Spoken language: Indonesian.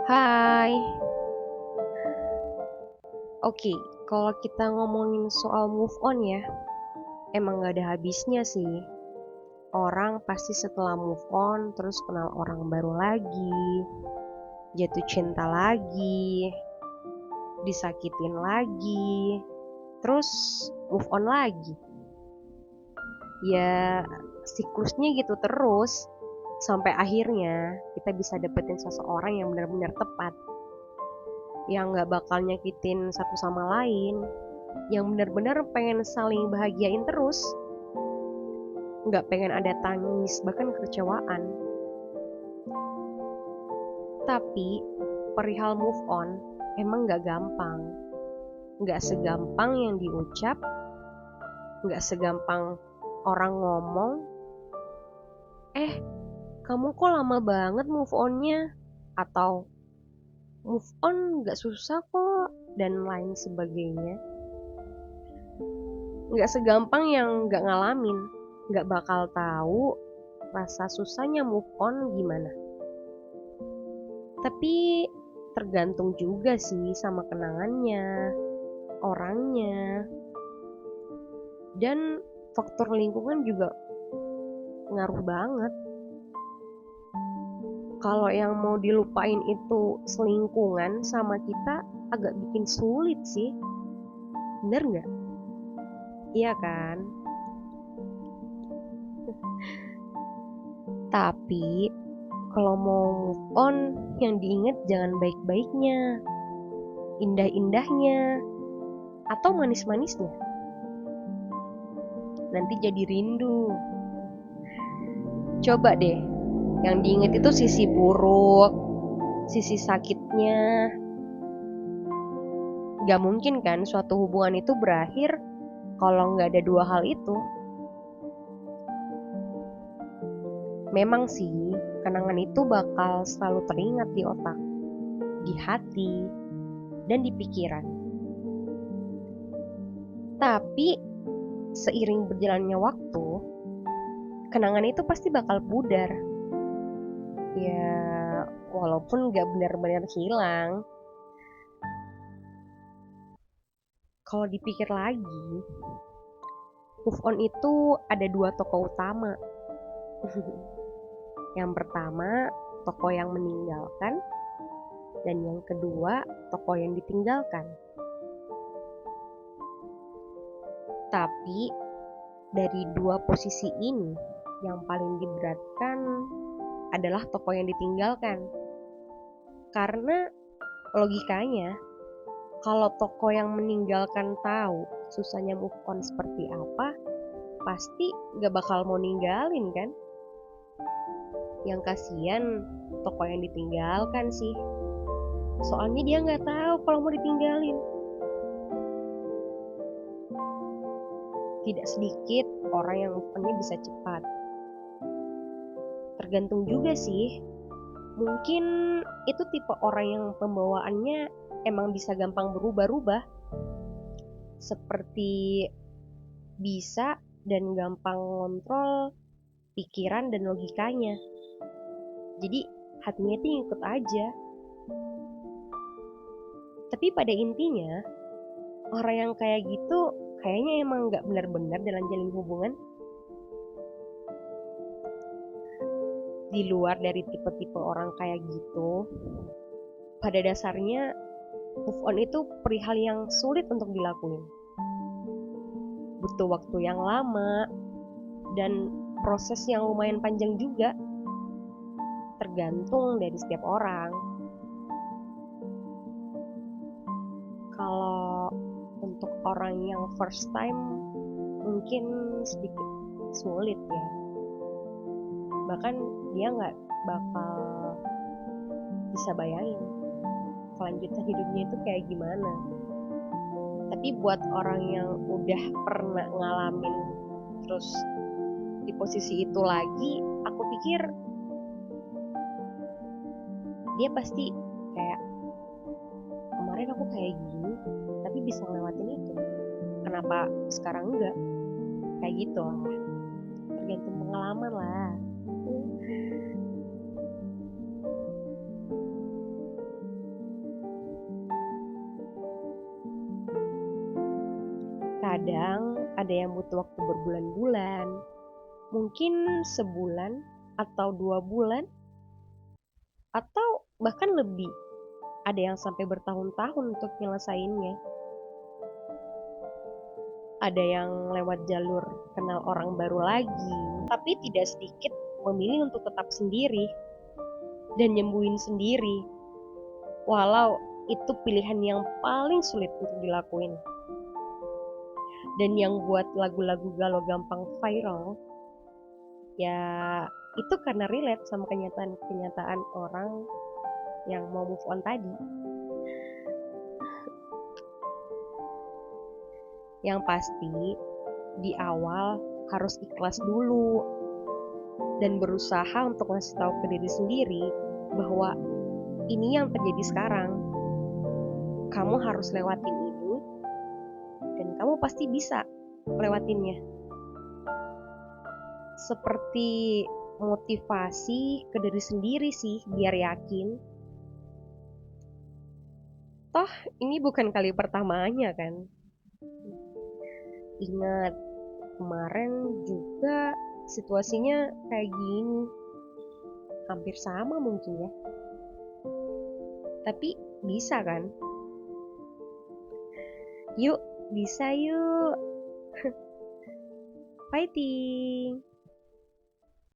Hai, oke, kalau kita ngomongin soal move on ya, emang gak ada habisnya sih. Orang pasti setelah move on terus kenal orang baru lagi, jatuh cinta lagi, disakitin lagi, terus move on lagi. Ya siklusnya gitu terus, sampai akhirnya kita bisa dapetin seseorang yang benar-benar tepat, yang gak bakal nyakitin satu sama lain, yang benar-benar pengen saling bahagiain terus, nggak pengen ada tangis bahkan kekecewaan. Tapi perihal move on emang nggak gampang, nggak segampang yang diucap, nggak segampang orang ngomong, eh kamu kok lama banget move onnya, atau move on nggak susah kok, dan lain sebagainya. Nggak segampang yang nggak ngalamin, nggak bakal tahu rasa susahnya move on gimana. Tapi tergantung juga sih sama kenangannya, orangnya, dan faktor lingkungan juga ngaruh banget. Kalau yang mau dilupain itu selingkungan sama kita, agak bikin sulit sih. Bener nggak? Iya kan? Tapi kalau mau move on, yang diingat jangan baik-baiknya, indah-indahnya, atau manis-manisnya. Nanti jadi rindu. Coba deh, yang diingat itu sisi buruk, sisi sakitnya. Gak mungkin kan suatu hubungan itu berakhir kalau nggak ada dua hal itu. Memang sih, kenangan itu bakal selalu teringat di otak, di hati, dan di pikiran. Tapi seiring berjalannya waktu, kenangan itu pasti bakal pudar. Ya, walaupun gak benar-benar hilang. Kalau dipikir lagi, move on itu ada dua tokoh utama. Yang pertama, tokoh yang meninggalkan, dan yang kedua, tokoh yang ditinggalkan. Tapi dari dua posisi ini, yang paling diberatkan adalah tokoh yang ditinggalkan. Karena logikanya, kalau tokoh yang meninggalkan tahu susahnya move on seperti apa, pasti gak bakal mau ninggalin kan? Yang kasihan tokoh yang ditinggalkan sih. Soalnya dia gak tahu kalau mau ditinggalin. Tidak sedikit orang yang move on-nya bisa cepat. Tergantung juga sih. Mungkin itu tipe orang yang pembawaannya emang bisa gampang berubah-ubah. Seperti bisa dan gampang ngontrol pikiran dan logikanya. Jadi hatinya itu ngikut aja. Tapi pada intinya, orang yang kayak gitu kayaknya emang gak benar-benar dalam jalin hubungan. Di luar dari tipe-tipe orang kayak gitu, pada dasarnya move on itu perihal yang sulit untuk dilakuin. Butuh waktu yang lama dan proses yang lumayan panjang juga. Tergantung dari setiap orang. Kalau untuk orang yang first time mungkin sedikit sulit ya. Bahkan dia nggak bakal bisa bayangin kelanjutan hidupnya itu kayak gimana. Tapi buat orang yang udah pernah ngalamin terus di posisi itu lagi, aku pikir dia pasti kayak, kemarin aku kayak gini tapi bisa ngelewatin itu, kenapa sekarang enggak, kayak gitu lah. Tergantung pengalaman lah. Kadang ada yang butuh waktu berbulan-bulan, mungkin sebulan atau 2 bulan, atau bahkan lebih. Ada yang sampai bertahun-tahun untuk nyelesainnya. Ada yang lewat jalur kenal orang baru lagi, tapi tidak sedikit memilih untuk tetap sendiri dan nyembuhin sendiri, walau itu pilihan yang paling sulit untuk dilakuin. Dan yang buat lagu-lagu galau gampang viral, ya itu karena relate sama kenyataan-kenyataan orang yang mau move on tadi. Yang pasti, di awal harus ikhlas dulu dan berusaha untuk ngasih tahu ke diri sendiri bahwa ini yang terjadi sekarang. Kamu harus lewatin ini dan kamu pasti bisa lewatinnya. Seperti motivasi ke diri sendiri sih, biar yakin. Toh, ini bukan kali pertamanya kan? Ingat, kemarin juga situasinya kayak gini. Hampir sama mungkin ya. Tapi bisa kan? Yuk, bisa yuk. Fighting!